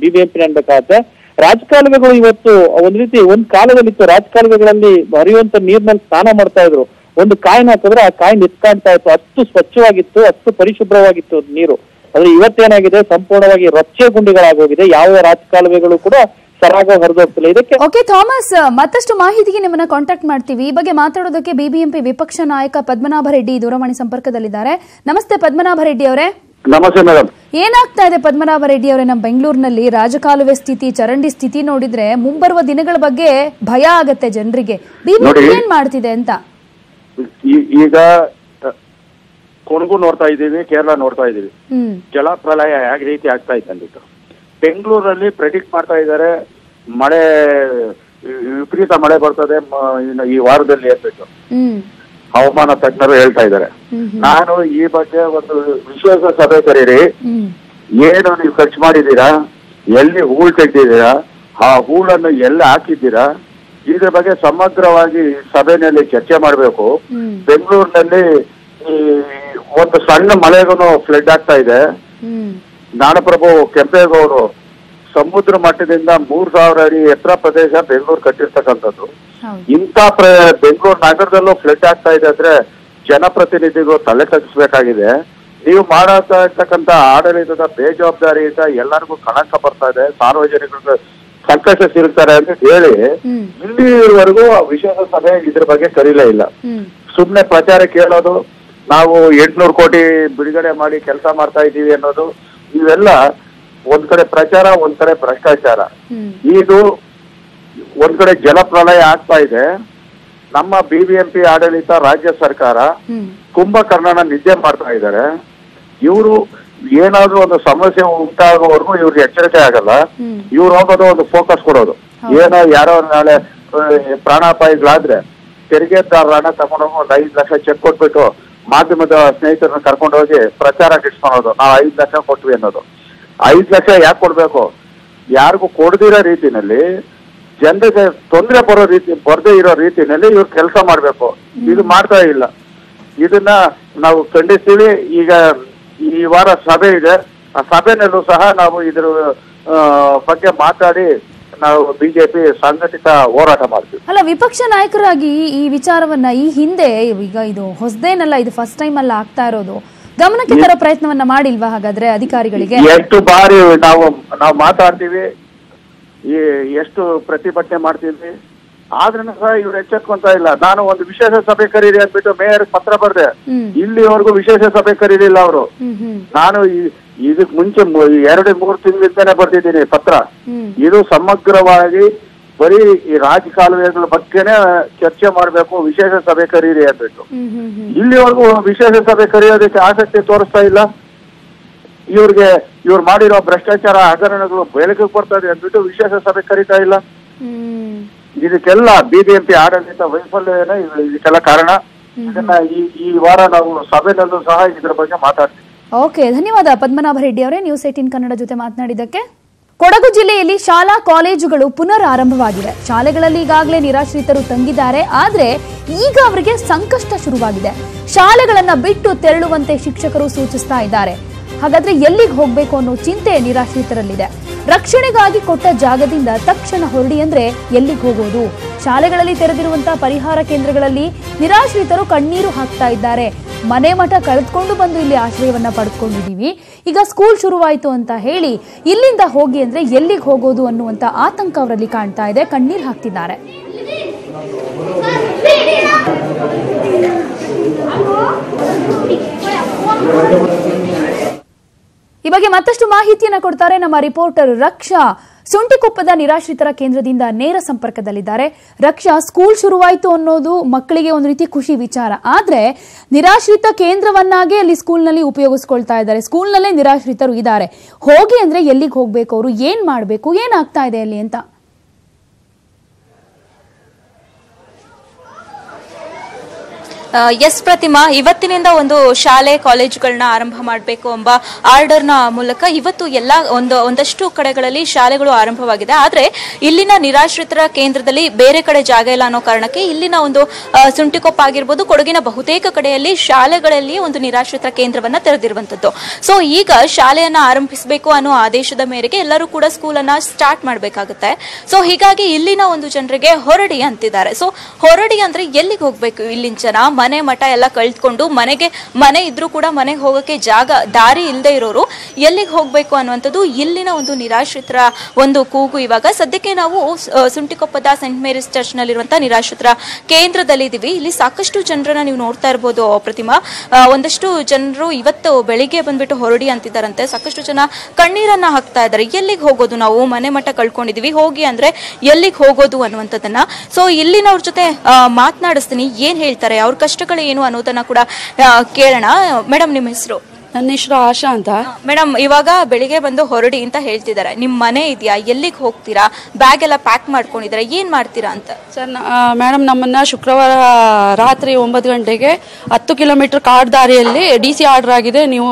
BBMP ಅನ್ಬೇಕಾಗತ್ತೆ. ರಾಜಕಾಲುವೆಗಳು ಇವತ್ತು ಒಂದ್ ರೀತಿ ಒಂದ್ ಕಾಲದಲ್ಲಿತ್ತು, ರಾಜಕಾಲುವೆಗಳಲ್ಲಿ ಹರಿಯುವಂತ ನೀರಿನಲ್ಲಿ ಸ್ನಾನ ಮಾಡ್ತಾ ಇದ್ರು. ಒಂದು ಕಾಯಿನ ಹಾಕಿದ್ರೆ ಆ ಕಾಯಿ ನಿತ್ಕಾಣ್ತಾ ಇತ್ತು, ಅಷ್ಟು ಸ್ವಚ್ಛವಾಗಿತ್ತು, ಅಷ್ಟು ಪರಿಶುಭ್ರವಾಗಿತ್ತು ನೀರು. ಆದ್ರೆ ಇವತ್ತೇನಾಗಿದೆ, ಸಂಪೂರ್ಣವಾಗಿ ರಚ್ಚೆ ಗುಂಡಿಗಳಾಗೋಗಿದೆ. ಯಾವ ರಾಜಕಾಲುವೆಗಳು ಕೂಡ ಸರಾಗ ಹರಿದೋಗ್ತಿಲ್ಲ. ಇದಕ್ಕೆ ಓಕೆ ಥಾಮಸ್, ಮತ್ತಷ್ಟು ಮಾಹಿತಿಗೆ ನಿಮ್ಮನ್ನ ಕಾಂಟ್ಯಾಕ್ಟ್ ಮಾಡ್ತೀವಿ. ಈ ಬಗ್ಗೆ ಮಾತಾಡೋದಕ್ಕೆ ಬಿಬಿಎಂಪಿ ವಿಪಕ್ಷ ನಾಯಕ ಪದ್ಮನಾಭ ರೆಡ್ಡಿ ದೂರವಾಣಿ ಸಂಪರ್ಕದಲ್ಲಿದ್ದಾರೆ. ನಮಸ್ತೆ ಪದ್ಮನಾಭ ರೆಡ್ಡಿ ಅವರೇ. ನಮಸ್ತೆ ಮೇಡಮ್. ಏನಾಗ್ತಾ ಇದೆ ಪದ್ಮನಾಭ ರೆಡ್ಡಿ ಅವರೇ ನಮ್ಮ ಬೆಂಗಳೂರಿನಲ್ಲಿ? ರಾಜಕಾಲುವೆ ಸ್ಥಿತಿ, ಚರಂಡಿ ಸ್ಥಿತಿ ನೋಡಿದ್ರೆ ಮುಂಬರುವ ದಿನಗಳ ಬಗ್ಗೆ ಭಯ ಆಗತ್ತೆ ಜನರಿಗೆ. ಬಿಬಿಎಂಪಿ ಏನ್ ಮಾಡ್ತಿದೆ ಅಂತ? ಈಗ ಕೊಡಗು ನೋಡ್ತಾ ಇದ್ದೀವಿ, ಕೇರಳ ನೋಡ್ತಾ ಇದ್ದೀವಿ, ಜಲ ಪ್ರಳಯ ಯಾವ ರೀತಿ ಆಗ್ತಾ ಇದೆ ಅಂದ್ಬಿಟ್ಟು. ಬೆಂಗಳೂರಲ್ಲಿ ಪ್ರೆಡಿಕ್ಟ್ ಮಾಡ್ತಾ ಇದ್ದಾರೆ, ಮಳೆ ವಿಪರೀತ ಮಳೆ ಬರ್ತದೆ ಈ ವಾರದಲ್ಲಿ ಅಂದ್ಬಿಟ್ಟು ಹವಾಮಾನ ತಜ್ಞರು ಹೇಳ್ತಾ ಇದ್ದಾರೆ. ನಾನು ಈ ಬಗ್ಗೆ ಒಂದು ವಿಶೇಷ ಸಭೆ ಕರೀರಿ, ಏನು ನೀವು ಖರ್ಚು ಮಾಡಿದ್ದೀರಾ, ಎಲ್ಲಿ ಹೂಳು ತೆಗ್ದಿದ್ದೀರಾ, ಆ ಹೂಳನ್ನು ಎಲ್ಲಿ ಹಾಕಿದ್ದೀರಾ, ಇದ್ರ ಬಗ್ಗೆ ಸಮಗ್ರವಾಗಿ ಸಭೆಯಲ್ಲಿ ಚರ್ಚೆ ಮಾಡಬೇಕು. ಬೆಂಗಳೂರಿನಲ್ಲಿ ಒಂದು ಸಣ್ಣ ಮಳೆಗೂ ಫ್ಲಡ್ ಆಗ್ತಾ ಇದೆ. ನಾಡಪ್ರಭು ಕೆಂಪೇಗೌಡರು ಸಮುದ್ರ ಮಟ್ಟದಿಂದ 3000 ಅಡಿ ಎತ್ತರ ಪ್ರದೇಶ ಬೆಂಗಳೂರು ಕಟ್ಟಿರ್ತಕ್ಕಂಥದ್ದು. ಇಂಥ ಬೆಂಗಳೂರು ನಗರದಲ್ಲೂ ಫ್ಲಡ್ ಆಗ್ತಾ ಇದೆ ಅಂದ್ರೆ ಜನಪ್ರತಿನಿಧಿಗಳು ತಲೆ ತಗ್ಗಿಸ್ಬೇಕಾಗಿದೆ. ನೀವು ಮಾಡತಕ್ಕಂತ ಆಡಳಿತದ ಬೇಜವಾಬ್ದಾರಿಯಿಂದ ಎಲ್ಲರಿಗೂ ಕಳಂಕ ಬರ್ತಾ ಇದೆ, ಸಾರ್ವಜನಿಕರಿಗೆ ಸಂಕಷ್ಟ ಸಿಗುತ್ತಾರೆ ಅಂತ ಹೇಳಿ ಇಲ್ಲಿವರೆಗೂ ವಿಶೇಷ ಸಭೆ ಇದ್ರ ಬಗ್ಗೆ ಕರೀಲೇ ಇಲ್ಲ. ಸುಮ್ನೆ ಪ್ರಚಾರ ಕೇಳೋದು, ನಾವು 800 ಕೋಟಿ ಬಿಡುಗಡೆ ಮಾಡಿ ಕೆಲಸ ಮಾಡ್ತಾ ಇದ್ದೀವಿ ಅನ್ನೋದು, ಇವೆಲ್ಲ ಒಂದ್ ಕಡೆ ಪ್ರಚಾರ, ಒಂದ್ ಕಡೆ ಭ್ರಷ್ಟಾಚಾರ. ಇದು ಒಂದ್ ಕಡೆ ಜಲಪ್ರಳಯ ಆಗ್ತಾ ಇದೆ. ನಮ್ಮ ಬಿಬಿಎಂಪಿ ಆಡಳಿತ, ರಾಜ್ಯ ಸರ್ಕಾರ ಕುಂಭಕರ್ಣನ ನಿದ್ದೆ ಮಾಡ್ತಾ ಇದ್ದಾರೆ. ಇವರು ಏನಾದ್ರೂ ಒಂದು ಸಮಸ್ಯೆ ಉಂಟಾಗೋವರೆಗೂ ಇವ್ರಿಗೆ ಎಚ್ಚರಿಕೆ ಆಗಲ್ಲ. ಇವ್ರು ಹೋಗೋದು ಒಂದು ಫೋಕಸ್ ಕೊಡೋದು, ಏನೋ ಯಾರೋ ನಾಳೆ ಪ್ರಾಣಾಪಾಯಗಳಾದ್ರೆ ತೆರಿಗೆದಾರರ ಹಣ ತಗೊಂಡೋಗಿ ಒಂದು 5 ಲಕ್ಷ ಚೆಕ್ ಕೊಟ್ಬಿಟ್ಟು ಮಾಧ್ಯಮದ ಸ್ನೇಹಿತರನ್ನ ಕರ್ಕೊಂಡು ಹೋಗಿ ಪ್ರಚಾರ ಗಿಟ್ಸ್ಕೊಳೋದು, ನಾವು 5 ಲಕ್ಷ ಕೊಟ್ವಿ ಅನ್ನೋದು. 5 ಲಕ್ಷ ಯಾಕೆ ಕೊಡ್ಬೇಕು? ಯಾರಿಗೂ ಕೊಡದಿರೋ ರೀತಿನಲ್ಲಿ, ಜನರಿಗೆ ತೊಂದರೆ ಬರದೇ ಇರೋ ರೀತಿನಲ್ಲಿ ಇವ್ರು ಕೆಲಸ ಮಾಡ್ಬೇಕು. ಇದು ಮಾಡ್ತಾ ಇಲ್ಲ. ಇದನ್ನ ನಾವು ಖಂಡಿಸ್ತೀವಿ. ಈಗ ಈ ವಾರ ಸಭೆ ಇದೆ, ಆ ಸಭೆನಲ್ಲೂ ಸಹ ನಾವು ಇದ್ರ ಬಗ್ಗೆ ಮಾತಾಡಿ ನಾವು ಬಿಜೆಪಿ ಸಂಘಟಿತ ಹೋರಾಟ ಮಾಡ್ತೀವಿ. ಅಲ್ಲ, ವಿಪಕ್ಷ ನಾಯಕರಾಗಿ ಈ ವಿಚಾರವನ್ನ ಈ ಹಿಂದೆ, ಈಗ ಇದು ಹೊಸದೇನಲ್ಲ, ಇದು ಫಸ್ಟ್ ಟೈಮ್ ಅಲ್ಲ ಆಗ್ತಾ ಇರೋದು, ಗಮನಕ್ಕೆ ತರೋ ಪ್ರಯತ್ನವನ್ನ ಮಾಡಿಲ್ವಾ ಹಾಗಾದ್ರೆ ಅಧಿಕಾರಿಗಳಿಗೆ? ಎಷ್ಟು ಬಾರಿ ನಾವು ಮಾತಾಡ್ತೀವಿ, ಎಷ್ಟು ಪ್ರತಿಭಟನೆ ಮಾಡ್ತೀವಿ, ಆದ್ರೂ ಸಹ ಇವ್ರು ಎಚ್ಚೆತ್ಕೊಂತ ಇಲ್ಲ. ನಾನು ಒಂದು ವಿಶೇಷ ಸಭೆ ಕರೀರಿ ಅಂದ್ಬಿಟ್ಟು ಮೇಯರ್ ಪತ್ರ ಬರ್ದೆ, ಇಲ್ಲಿವರೆಗೂ ವಿಶೇಷ ಸಭೆ ಕರೀಲಿಲ್ಲ ಅವರು. ನಾನು ಇದಕ್ ಮುಂಚೆ 2-3 ತಿಂಗಳಿಂದಾನೆ ಬರ್ತಿದ್ದೀನಿ ಪತ್ರ. ಇದು ಸಮಗ್ರವಾಗಿ ಬರೀ ಈ ರಾಜಕಾಲುವೆಗಳ ಬಗ್ಗೆನೆ ಚರ್ಚೆ ಮಾಡ್ಬೇಕು, ವಿಶೇಷ ಸಭೆ ಕರೀರಿ ಅಂದ್ಬಿಟ್ಟು. ಇಲ್ಲಿವರೆಗೂ ವಿಶೇಷ ಸಭೆ ಕರೆಯೋದಕ್ಕೆ ಆಸಕ್ತಿ ತೋರಿಸ್ತಾ ಇಲ್ಲ. ಇವ್ರು ಮಾಡಿರೋ ಭ್ರಷ್ಟಾಚಾರ ಹಗರಣಗಳು ಬೆಳಕಿಗೆ ಬರ್ತದೆ ಅಂದ್ಬಿಟ್ಟು ವಿಶೇಷ ಸಭೆ ಕರೀತಾ ಇಲ್ಲ. ಇದಕ್ಕೆಲ್ಲ ಬಿಬಿಎಂಪಿ ಆಡಳಿತ ವೈಫಲ್ಯನೇ ಇದಕ್ಕೆಲ್ಲ ಕಾರಣ. ಇದನ್ನ ಈ ವಾರ ನಾವು ಸಭೆನಲ್ಲೂ ಸಹ ಇದ್ರ ಬಗ್ಗೆ ಮಾತಾಡ್ತೀವಿ. ಓಕೆ, ಧನ್ಯವಾದ ಪದ್ಮನಾಭ ರೆಡ್ಡಿ ಅವರೇ, ನ್ಯೂಸ್ 18 ಕನ್ನಡ ಜೊತೆ ಮಾತನಾಡಿದ್ದಕ್ಕೆ. ಕೊಡಗು ಜಿಲ್ಲೆಯಲ್ಲಿ ಶಾಲಾ ಕಾಲೇಜುಗಳು ಪುನರ್ ಆರಂಭವಾಗಿವೆ. ಶಾಲೆಗಳಲ್ಲಿ ಈಗಾಗಲೇ ನಿರಾಶ್ರಿತರು ತಂಗಿದ್ದಾರೆ, ಆದ್ರೆ ಈಗ ಅವರಿಗೆ ಸಂಕಷ್ಟ ಶುರುವಾಗಿದೆ. ಶಾಲೆಗಳನ್ನ ಬಿಟ್ಟು ತೆರಳುವಂತೆ ಶಿಕ್ಷಕರು ಸೂಚಿಸ್ತಾ ಇದ್ದಾರೆ. ಹಾಗಾದ್ರೆ ಎಲ್ಲಿಗೆ ಹೋಗ್ಬೇಕು ಅನ್ನೋ ಚಿಂತೆ ನಿರಾಶ್ರಿತರಲ್ಲಿದೆ. ರಕ್ಷಣೆಗಾಗಿ ಕೊಟ್ಟ ಜಾಗದಿಂದ ತಕ್ಷಣ ಹೊರಡಿ ಅಂದ್ರೆ ಎಲ್ಲಿಗೆ ಹೋಗೋದು? ಶಾಲೆಗಳಲ್ಲಿ ತೆರೆದಿರುವಂತಹ ಪರಿಹಾರ ಕೇಂದ್ರಗಳಲ್ಲಿ ನಿರಾಶ್ರಿತರು ಕಣ್ಣೀರು ಹಾಕ್ತಾ ಇದ್ದಾರೆ. ಮನೆ ಮಠ ಕಳೆದುಕೊಂಡು ಬಂದು ಇಲ್ಲಿ ಆಶ್ರಯವನ್ನ ಪಡೆದುಕೊಂಡಿದ್ದೀವಿ, ಈಗ ಸ್ಕೂಲ್ ಶುರುವಾಯಿತು ಅಂತ ಹೇಳಿ ಇಲ್ಲಿಂದ ಹೋಗಿ ಅಂದ್ರೆ ಎಲ್ಲಿಗೆ ಹೋಗೋದು ಅನ್ನುವಂತ ಆತಂಕ ಅವರಲ್ಲಿ ಕಾಣ್ತಾ ಇದೆ. ಕಣ್ಣೀರು ಹಾಕ್ತಿದ್ದಾರೆ. ಈ ಬಗ್ಗೆ ಮತ್ತಷ್ಟು ಮಾಹಿತಿಯನ್ನ ಕೊಡ್ತಾರೆ ನಮ್ಮ ರಿಪೋರ್ಟರ್ ರಕ್ಷಾ. ಸುಂಟಿಕೊಪ್ಪದ ನಿರಾಶ್ರಿತರ ಕೇಂದ್ರದಿಂದ ನೇರ ಸಂಪರ್ಕದಲ್ಲಿದ್ದಾರೆ. ರಕ್ಷಾ, ಸ್ಕೂಲ್ ಶುರುವಾಯಿತು ಅನ್ನೋದು ಮಕ್ಕಳಿಗೆ ಒಂದು ರೀತಿ ಖುಷಿ ವಿಚಾರ, ಆದ್ರೆ ನಿರಾಶ್ರಿತ ಕೇಂದ್ರವನ್ನಾಗೆ ಅಲ್ಲಿ ಸ್ಕೂಲ್ನಲ್ಲಿ ಉಪಯೋಗಿಸ್ಕೊಳ್ತಾ ಇದ್ದಾರೆ. ಸ್ಕೂಲ್ನಲ್ಲೇ ನಿರಾಶ್ರಿತರು ಇದ್ದಾರೆ. ಹೋಗಿ ಅಂದ್ರೆ ಎಲ್ಲಿಗೆ ಹೋಗ್ಬೇಕು, ಅವರು ಏನ್ ಮಾಡ್ಬೇಕು, ಏನಾಗ್ತಾ ಇದೆ ಅಲ್ಲಿ ಅಂತ? ಎಸ್ ಪ್ರತಿಮಾ, ಇವತ್ತಿನಿಂದ ಒಂದು ಶಾಲೆ ಕಾಲೇಜುಗಳನ್ನ ಆರಂಭ ಮಾಡಬೇಕು ಎಂಬ ಆರ್ಡರ್ನ ಮೂಲಕ ಇವತ್ತು ಎಲ್ಲ ಒಂದಷ್ಟು ಕಡೆಗಳಲ್ಲಿ ಶಾಲೆಗಳು ಆರಂಭವಾಗಿದೆ. ಆದ್ರೆ ಇಲ್ಲಿನ ನಿರಾಶ್ರಿತರ ಕೇಂದ್ರದಲ್ಲಿ ಬೇರೆ ಕಡೆ ಜಾಗ ಇಲ್ಲ ಅನ್ನೋ ಕಾರಣಕ್ಕೆ ಇಲ್ಲಿನ ಒಂದು ಸುಂಟಿಕೊಪ್ಪ ಆಗಿರ್ಬೋದು, ಕೊಡಗಿನ ಬಹುತೇಕ ಕಡೆಯಲ್ಲಿ ಶಾಲೆಗಳಲ್ಲಿ ಒಂದು ನಿರಾಶ್ರಿತರ ಕೇಂದ್ರವನ್ನ ತೆರೆದಿರುವಂತದ್ದು. ಸೊ ಈಗ ಶಾಲೆಯನ್ನ ಆರಂಭಿಸಬೇಕು ಅನ್ನೋ ಆದೇಶದ ಮೇರೆಗೆ ಎಲ್ಲರೂ ಕೂಡ ಸ್ಕೂಲನ್ನ ಸ್ಟಾರ್ಟ್ ಮಾಡಬೇಕಾಗುತ್ತೆ. ಸೊ ಹೀಗಾಗಿ ಇಲ್ಲಿನ ಒಂದು ಜನರಿಗೆ ಹೊರಡಿ ಅಂತಿದ್ದಾರೆ. ಸೊ ಹೊರಡಿ ಅಂದ್ರೆ ಎಲ್ಲಿಗೆ ಹೋಗ್ಬೇಕು ಇಲ್ಲಿನ ಜನ? ಮನೆ ಮಠ ಎಲ್ಲ ಕಳ್ಕೊಂಡು ಮನೆ ಇದ್ರೂ ಕೂಡ ಮನೆಗೆ ಹೋಗೋಕೆ ದಾರಿ ಇಲ್ಲದೆ ಇರೋರು ಎಲ್ಲಿಗೆ ಹೋಗ್ಬೇಕು ಅನ್ನುವಂಥದ್ದು ಇಲ್ಲಿನ ಒಂದು ನಿರಾಶ್ರಿತರ ಒಂದು ಕೂಗು. ಇವಾಗ ಸದ್ಯಕ್ಕೆ ನಾವು ಸುಂಟಿಕೊಪ್ಪದ ಸೆಂಟ್ ಮೇರಿಸ್ ಚರ್ಚ್ ನಲ್ಲಿರುವಂತಹ ನಿರಾಶ್ರಿತರ ಕೇಂದ್ರದಲ್ಲಿ ಇದೀವಿ. ಇಲ್ಲಿ ಸಾಕಷ್ಟು ಜನರನ್ನ ನೀವು ನೋಡ್ತಾ ಇರಬಹುದು ಪ್ರತಿಮಾ. ಒಂದಷ್ಟು ಜನರು ಇವತ್ತು ಬೆಳಿಗ್ಗೆ ಬಂದ್ಬಿಟ್ಟು ಹೊರಡಿ ಅಂತಿದ್ದಾರಂತೆ. ಸಾಕಷ್ಟು ಜನ ಕಣ್ಣೀರನ್ನ ಹಾಕ್ತಾ ಇದ್ದಾರೆ. ಎಲ್ಲಿಗೆ ಹೋಗೋದು, ನಾವು ಮನೆ ಮಠ ಕಳ್ಕೊಂಡಿದೀವಿ, ಹೋಗಿ ಅಂದ್ರೆ ಎಲ್ಲಿಗೆ ಹೋಗೋದು ಅನ್ನುವಂಥದ್ದನ್ನ. ಸೊ ಇಲ್ಲಿನವ್ರ ಜೊತೆ ಮಾತನಾಡಿಸ್ತೀನಿ, ಏನ್ ಹೇಳ್ತಾರೆ, ಅವ್ರ ಕಷ್ಟಗಳು ಏನು ಅನ್ನೋದನ್ನ ಕೂಡ ಕೇಳೋಣ. ಮೇಡಮ್, ನಿಮ್ಮ ಹೆಸರು? ನನ್ನ ಹೆಸರು ಆಶಾ ಅಂತ. ಮೇಡಮ್, ಇವಾಗ ಬೆಳಿಗ್ಗೆ ಬಂದು ಹೊರಡಿ ಅಂತ ಹೇಳ್ತಿದ್ದಾರೆ. ನಿಮ್ ಮನೆ ಇದೆಯಾ, ಎಲ್ಲಿಗೆ ಹೋಗ್ತೀರಾ, ಬ್ಯಾಗ್ ಎಲ್ಲ ಪ್ಯಾಕ್ ಮಾಡ್ಕೊಂಡಿದ್ದೀರಾ, ಏನ್ ಮಾಡ್ತೀರಾ ಅಂತ? ಸರ್, ಮೇಡಮ್ ನಮ್ಮನ್ನ ಶುಕ್ರವಾರ ರಾತ್ರಿ 9 ಗಂಟೆಗೆ 10 ಕಿಲೋಮೀಟರ್ ಕಾಡ್ ದಾರಿಯಲ್ಲಿ DC ಆರ್ಡರ್ ಆಗಿದೆ, ನೀವು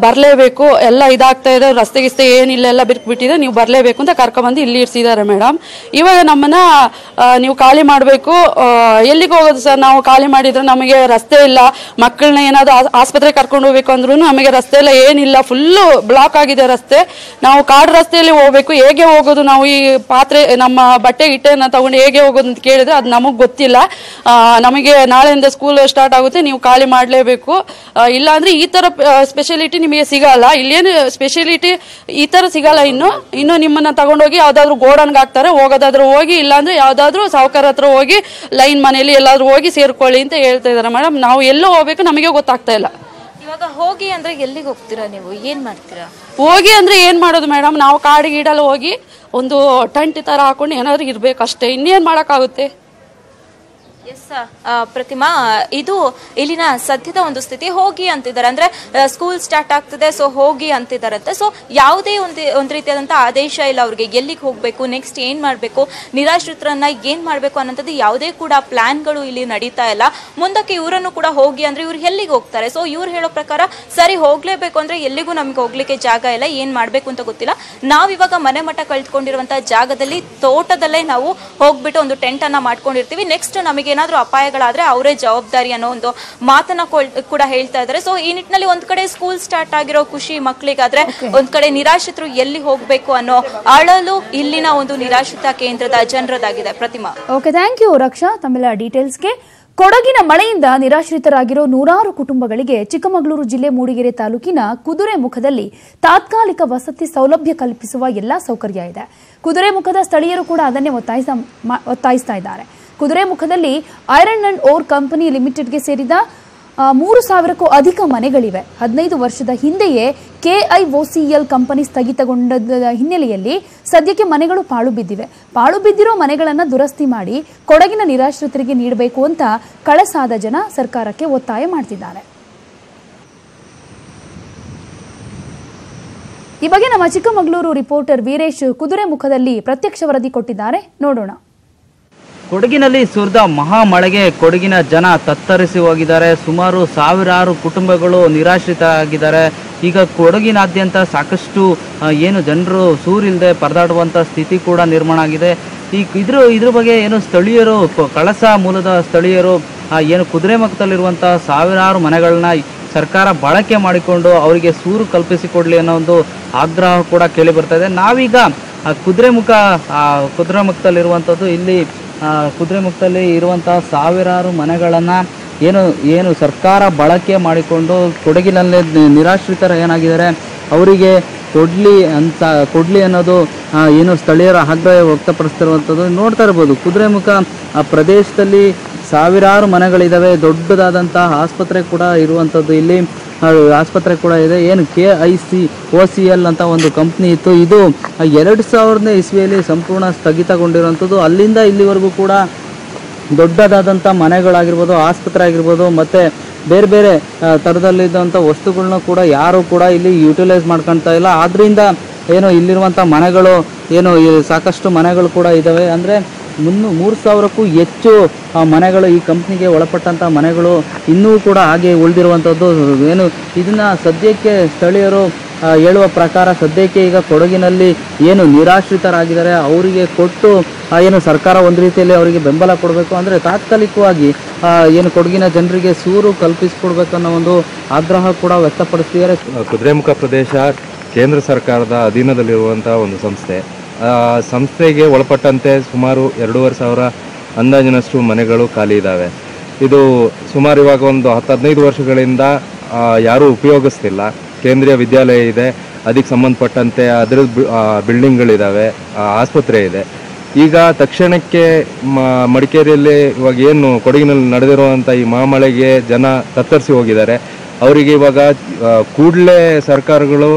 ಬರಲೇಬೇಕು, ಎಲ್ಲ ಇದಾಗ್ತಾ ಇದೆ, ರಸ್ತೆ ಗಿಸ್ತೆ ಏನಿಲ್ಲ, ಎಲ್ಲ ಬಿಟ್ಬಿಟ್ಟಿದೆ, ನೀವು ಬರಲೇಬೇಕು ಅಂತ ಕರ್ಕೊಂಡ್ಬಂದು ಇಲ್ಲಿ ಇರಿಸಿದ್ದಾರೆ ಮೇಡಮ್. ಇವಾಗ ನಮ್ಮನ್ನ ನೀವು ಖಾಲಿ ಮಾಡಬೇಕು. ಎಲ್ಲಿಗೆ ಹೋಗೋದು ಸರ್? ನಾವು ಖಾಲಿ ಮಾಡಿದ್ರೆ ನಮಗೆ ರಸ್ತೆ ಇಲ್ಲ, ಮಕ್ಕಳನ್ನ ಏನಾದ್ರು ಆಸ್ಪತ್ರೆಗೆ ಕರ್ಕೊಂಡು ಹೋಗ್ಬೇಕು ಅಂದ್ರೂ ನಮಗೆ ರಸ್ತೆ ಎಲ್ಲ ಏನಿಲ್ಲ, ಫುಲ್ಲು ಬ್ಲಾಕ್ ಆಗಿದೆ ರಸ್ತೆ. ನಾವು ಕಾಡು ರಸ್ತೆಯಲ್ಲಿ ಹೋಗ್ಬೇಕು, ಹೇಗೆ ಹೋಗೋದು? ನಾವು ಈ ಪಾತ್ರೆ, ನಮ್ಮ ಬಟ್ಟೆ ಗಿಟ್ಟೆನ ತಗೊಂಡು ಹೇಗೆ ಹೋಗೋದು ಅಂತ ಕೇಳಿದ್ರೆ ಅದು ನಮಗೆ ಗೊತ್ತಿಲ್ಲ. ನಮಗೆ ನಾಳೆಯಿಂದ ಸ್ಕೂಲ್ ಸ್ಟಾರ್ಟ್ ಆಗುತ್ತೆ, ನೀವು ಖಾಲಿ ಮಾಡಲೇಬೇಕು, ಇಲ್ಲ ಅಂದ್ರೆ ಈ ತರ ಸ್ಪೆಷಾಲಿಟಿ ನಿಮಗೆ ಸಿಗಲ್ಲ. ಇಲ್ಲೇನು ಸ್ಪೆಷಾಲಿಟಿ ಈ ತರ ಸಿಗಲ್ಲ. ಇನ್ನು ನಿಮ್ಮನ್ನ ತಗೊಂಡೋಗಿ ಯಾವ್ದಾದ್ರು ಗೋಡನ್ಗೆ ಹಾಕ್ತಾರೆ, ಹೋಗೋದಾದ್ರೂ ಹೋಗಿ, ಇಲ್ಲಾಂದ್ರೆ ಯಾವ್ದಾದ್ರು ಸಾವುಕಾರ ಹತ್ರ ಹೋಗಿ ಲೈನ್ ಮನೆಯಲ್ಲಿ ಎಲ್ಲಾದ್ರೂ ಹೋಗಿ ಸೇರ್ಕೊಳ್ಳಿ ಅಂತ ಹೇಳ್ತಾ ಇದಾರೆ ಮೇಡಮ್. ನಾವು ಎಲ್ಲೋ ಹೋಗ್ಬೇಕು ನಮಗೆ ಗೊತ್ತಾಗ್ತಾ ಇಲ್ಲ. ಇವಾಗ ಹೋಗಿ ಅಂದ್ರೆ ಎಲ್ಲಿಗೆ ಹೋಗ್ತೀರಾ, ನೀವು ಏನ್ ಮಾಡ್ತೀರಾ? ಹೋಗಿ ಅಂದ್ರೆ ಏನ್ ಮಾಡೋದು ಮೇಡಮ್, ನಾವು ಕಾಡು ಗೀಡಲ್ಲಿ ಹೋಗಿ ಒಂದು ಟಂಟ್ ತರ ಹಾಕೊಂಡು ಏನಾದ್ರು ಇರ್ಬೇಕಷ್ಟೇ, ಇನ್ನೇನ್ ಮಾಡಕ್ಕಾಗುತ್ತೆ? ಎಸ್ ಪ್ರತಿಮಾ, ಇದು ಇಲ್ಲಿನ ಸದ್ಯದ ಒಂದು ಸ್ಥಿತಿ. ಹೋಗಿ ಅಂತಿದ್ದಾರೆ ಅಂದ್ರೆ ಸ್ಕೂಲ್ ಸ್ಟಾರ್ಟ್ ಆಗ್ತದೆ, ಸೊ ಹೋಗಿ ಅಂತಿದ್ದಾರಂತೆ. ಸೊ ಯಾವುದೇ ಒಂದು ರೀತಿಯಾದಂತಹ ಆದೇಶ ಇಲ್ಲ ಅವ್ರಿಗೆ, ಎಲ್ಲಿಗೆ ಹೋಗ್ಬೇಕು, ನೆಕ್ಸ್ಟ್ ಏನ್ ಮಾಡ್ಬೇಕು, ನಿರಾಶ್ರಿತರನ್ನ ಏನ್ ಮಾಡ್ಬೇಕು ಅನ್ನೋಂಥದ್ದು ಯಾವುದೇ ಕೂಡ ಪ್ಲಾನ್ಗಳು ಇಲ್ಲಿ ನಡೀತಾ ಇಲ್ಲ. ಮುಂದಕ್ಕೆ ಇವರನ್ನು ಕೂಡ ಹೋಗಿ ಅಂದ್ರೆ ಇವ್ರು ಎಲ್ಲಿಗೆ ಹೋಗ್ತಾರೆ? ಸೊ ಇವ್ರು ಹೇಳೋ ಪ್ರಕಾರ ಸರಿ ಹೋಗ್ಲೇಬೇಕು ಅಂದ್ರೆ ಎಲ್ಲಿಗೂ ನಮ್ಗೆ ಹೋಗ್ಲಿಕ್ಕೆ ಜಾಗ ಇಲ್ಲ, ಏನ್ ಮಾಡ್ಬೇಕು ಅಂತ ಗೊತ್ತಿಲ್ಲ. ನಾವಿವಾಗ ಮನೆ ಮಠ ಕಳ್ಕೊಂಡಿರುವಂತಹ ಜಾಗದಲ್ಲಿ ತೋಟದಲ್ಲೇ ನಾವು ಹೋಗ್ಬಿಟ್ಟು ಒಂದು ಟೆಂಟ್ ಅನ್ನ ಮಾಡ್ಕೊಂಡಿರ್ತೀವಿ. ನೆಕ್ಸ್ಟ್ ನಮಗೆ ಏನಾದ್ರೂ ಅಪಾಯಗಳಾದ್ರೆ ಅವರೇ ಜವಾಬ್ದಾರಿ ಅನ್ನೋ ಒಂದು ಮಾತನ್ನ ಕೂಡ ಹೇಳ್ತಾ ಇದ್ದಾರೆ. ಸೊ ಈ ನಿಟ್ಟಿನಲ್ಲಿ ಒಂದ್ ಕಡೆ ಸ್ಕೂಲ್ ಸ್ಟಾರ್ಟ್ ಆಗಿರೋ ಖುಷಿ ಮಕ್ಕಳಿಗಾದ್ರೆ, ಒಂದ್ ಕಡೆ ನಿರಾಶ್ರಿತರು ಎಲ್ಲಿ ಹೋಗ್ಬೇಕು ಅನ್ನೋ ಅಳಲು ಇಲ್ಲಿನ ಒಂದು ನಿರಾಶ್ರಿತ ಕೇಂದ್ರದ ಜನರದಾಗಿದೆ. ಪ್ರತಿಮಾ, ಓಕೆ, ಥ್ಯಾಂಕ್ ಯು ರಕ್ಷಾ ತಮ್ಮೆಲ್ಲ ಡೀಟೇಲ್ಸ್ಗೆ. ಕೊಡಗಿನ ಮಳೆಯಿಂದ ನಿರಾಶ್ರಿತರಾಗಿರೋ ನೂರಾರು ಕುಟುಂಬಗಳಿಗೆ ಚಿಕ್ಕಮಗಳೂರು ಜಿಲ್ಲೆ ಮೂಡಿಗೆರೆ ತಾಲೂಕಿನ ಕುದುರೆಮುಖದಲ್ಲಿ ತಾತ್ಕಾಲಿಕ ವಸತಿ ಸೌಲಭ್ಯ ಕಲ್ಪಿಸುವ ಎಲ್ಲಾ ಸೌಕರ್ಯ ಇದೆ. ಕುದುರೆಮುಖದ ಸ್ಥಳೀಯರು ಕೂಡ ಅದನ್ನೇ ಒತ್ತಾಯಿಸ್ತಾ ಇದ್ದಾರೆ. ಕುದುರೆಮುಖದಲ್ಲಿ ಐರನ್ ಅಂಡ್ ಓರ್ ಕಂಪನಿ ಲಿಮಿಟೆಡ್ಗೆ ಸೇರಿದ 3,000ಕ್ಕೂ ಅಧಿಕ ಮನೆಗಳಿವೆ. 15 ವರ್ಷದ ಹಿಂದೆಯೇ KIOCL ಕಂಪನಿ ಸ್ಥಗಿತಗೊಂಡ ಹಿನ್ನೆಲೆಯಲ್ಲಿ ಸದ್ಯಕ್ಕೆ ಮನೆಗಳು ಪಾಳು ಬಿದ್ದಿವೆ. ಪಾಳು ಬಿದ್ದಿರೋ ಮನೆಗಳನ್ನು ದುರಸ್ತಿ ಮಾಡಿ ಕೊಡಗಿನ ನಿರಾಶ್ರಿತರಿಗೆ ನೀಡಬೇಕು ಅಂತ ಕಳಸಾದ ಜನ ಸರ್ಕಾರಕ್ಕೆ ಒತ್ತಾಯ ಮಾಡ್ತಿದ್ದಾರೆ. ಈ ಬಗ್ಗೆ ನಮ್ಮ ಚಿಕ್ಕಮಗಳೂರು ರಿಪೋರ್ಟರ್ ವೀರೇಶ್ ಕುದುರೆಮುಖದಲ್ಲಿ ಪ್ರತ್ಯಕ್ಷ ವರದಿ ಕೊಟ್ಟಿದ್ದಾರೆ, ನೋಡೋಣ. ಕೊಡಗಿನಲ್ಲಿ ಸುರಿದ ಮಹಾಮಳೆಗೆ ಕೊಡಗಿನ ಜನ ತತ್ತರಿಸಿ ಹೋಗಿದ್ದಾರೆ. ಸುಮಾರು ಸಾವಿರಾರು ಕುಟುಂಬಗಳು ನಿರಾಶ್ರಿತರಾಗಿದ್ದಾರೆ. ಈಗ ಕೊಡಗಿನಾದ್ಯಂತ ಸಾಕಷ್ಟು ಏನು ಜನರು ಸೂರಿಲ್ಲದೆ ಪರದಾಡುವಂಥ ಸ್ಥಿತಿ ಕೂಡ ನಿರ್ಮಾಣ ಆಗಿದೆ. ಇದ್ರ ಬಗ್ಗೆ ಏನು ಸ್ಥಳೀಯರು, ಕಳಸ ಮೂಲದ ಸ್ಥಳೀಯರು ಏನು ಕುದುರೆಮುಖದಲ್ಲಿರುವಂಥ ಸಾವಿರಾರು ಮನೆಗಳನ್ನ ಸರ್ಕಾರ ಬಳಕೆ ಮಾಡಿಕೊಂಡು ಅವರಿಗೆ ಸೂರು ಕಲ್ಪಿಸಿಕೊಡ್ಲಿ ಅನ್ನೋ ಒಂದು ಆಗ್ರಹ ಕೂಡ ಕೇಳಿ ಬರ್ತಾ ಇದೆ. ನಾವೀಗ ಕುದುರೆಮುಖದಲ್ಲಿರುವಂಥದ್ದು, ಇಲ್ಲಿ ಕುದುರೆಮುಖದಲ್ಲಿ ಇರುವಂತಹ ಸಾವಿರಾರು ಮನೆಗಳನ್ನು ಏನು ಸರ್ಕಾರ ಬಳಕೆ ಮಾಡಿಕೊಂಡು ಕೊಡಗಿನಲ್ಲಿ ನಿರಾಶ್ರಿತರು ಏನಾಗಿದ್ದಾರೆ ಅವರಿಗೆ ಕೊಡ್ಲಿ ಅನ್ನೋದು ಏನು ಸ್ಥಳೀಯರ ಆಗ್ರಹ ವ್ಯಕ್ತಪಡಿಸ್ತಿರುವಂಥದ್ದು ನೋಡ್ತಾ ಇರ್ಬೋದು. ಕುದುರೆಮುಖ ಪ್ರದೇಶದಲ್ಲಿ ಸಾವಿರಾರು ಮನೆಗಳಿದ್ದಾವೆ. ದೊಡ್ಡದಾದಂತಹ ಆಸ್ಪತ್ರೆ ಕೂಡ ಇರುವಂಥದ್ದು, ಇಲ್ಲಿ ಆಸ್ಪತ್ರೆ ಕೂಡ ಇದೆ. ಏನು KIOCL ಅಂತ ಒಂದು ಕಂಪ್ನಿ ಇತ್ತು, ಇದು 2000ನೇ ಇಸ್ವಿಯಲ್ಲಿ ಸಂಪೂರ್ಣ ಸ್ಥಗಿತಗೊಂಡಿರುವಂಥದ್ದು. ಅಲ್ಲಿಂದ ಇಲ್ಲಿವರೆಗೂ ಕೂಡ ದೊಡ್ಡದಾದಂಥ ಮನೆಗಳಾಗಿರ್ಬೋದು, ಆಸ್ಪತ್ರೆ ಆಗಿರ್ಬೋದು, ಮತ್ತು ಬೇರೆ ಬೇರೆ ಥರದಲ್ಲಿದ್ದಂಥ ವಸ್ತುಗಳನ್ನ ಕೂಡ ಯಾರು ಕೂಡ ಇಲ್ಲಿ ಯುಟಿಲೈಸ್ ಮಾಡ್ಕೊಳ್ತಾ ಇಲ್ಲ. ಆದ್ದರಿಂದ ಏನು ಇಲ್ಲಿರುವಂಥ ಮನೆಗಳು ಏನು ಸಾಕಷ್ಟು ಮನೆಗಳು ಕೂಡ ಇದ್ದಾವೆ. ಅಂದರೆ 3,000ಕ್ಕೂ ಹೆಚ್ಚು ಮನೆಗಳು ಈ ಕಂಪ್ನಿಗೆ ಒಳಪಟ್ಟಂಥ ಮನೆಗಳು ಇನ್ನೂ ಕೂಡ ಹಾಗೆ ಉಳಿದಿರುವಂಥದ್ದು. ಏನು ಇದನ್ನು ಸದ್ಯಕ್ಕೆ ಸ್ಥಳೀಯರು ಹೇಳುವ ಪ್ರಕಾರ ಸದ್ಯಕ್ಕೆ ಈಗ ಕೊಡಗಿನಲ್ಲಿ ಏನು ನಿರಾಶ್ರಿತರಾಗಿದ್ದಾರೆ ಅವರಿಗೆ ಕೊಟ್ಟು ಏನು ಸರ್ಕಾರ ಒಂದು ರೀತಿಯಲ್ಲಿ ಅವರಿಗೆ ಬೆಂಬಲ ಕೊಡಬೇಕು, ಅಂದರೆ ತಾತ್ಕಾಲಿಕವಾಗಿ ಏನು ಕೊಡಗಿನ ಜನರಿಗೆ ಸೂರು ಕಲ್ಪಿಸಿಕೊಡ್ಬೇಕು ಅನ್ನೋ ಒಂದು ಆಗ್ರಹ ಕೂಡ ವ್ಯಕ್ತಪಡಿಸ್ತಿದ್ದಾರೆ. ಕುದುರೆಮುಖ ಪ್ರದೇಶ ಕೇಂದ್ರ ಸರ್ಕಾರದ ಅಧೀನದಲ್ಲಿರುವಂಥ ಒಂದು ಸಂಸ್ಥೆ. ಸಂಸ್ಥೆಗೆ ಒಳಪಟ್ಟಂತೆ ಸುಮಾರು 2,500 ಅಂದಾಜಿನಷ್ಟು ಮನೆಗಳು ಖಾಲಿ ಇದ್ದಾವೆ. ಇದು ಸುಮಾರು ಇವಾಗ ಒಂದು 10-15 ವರ್ಷಗಳಿಂದ ಯಾರೂ ಉಪಯೋಗಿಸ್ತಿಲ್ಲ. ಕೇಂದ್ರೀಯ ವಿದ್ಯಾಲಯ ಇದೆ, ಅದಕ್ಕೆ ಸಂಬಂಧಪಟ್ಟಂತೆ ಅದರ ಬಿಲ್ಡಿಂಗ್ಗಳಿದ್ದಾವೆ, ಆಸ್ಪತ್ರೆ ಇದೆ. ಈಗ ತಕ್ಷಣಕ್ಕೆ ಮಡಿಕೇರಿಯಲ್ಲಿ ಇವಾಗ ಏನು ಕೊಡಗಿನಲ್ಲಿ ನಡೆದಿರುವಂಥ ಈ ಮಹಾಮಳೆಗೆ ಜನ ತತ್ತರಿಸಿ ಹೋಗಿದ್ದಾರೆ. ಅವರಿಗೆ ಇವಾಗ ಕೂಡಲೇ ಸರ್ಕಾರಗಳು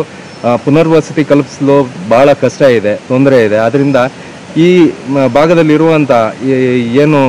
ಪುನರ್ವಸತಿ ಕಲ್ಪಿಸಲು ಭಾಳ ಕಷ್ಟ ಇದೆ, ತೊಂದರೆ ಇದೆ. ಆದ್ದರಿಂದ ಈ ಭಾಗದಲ್ಲಿರುವಂಥ ಏನು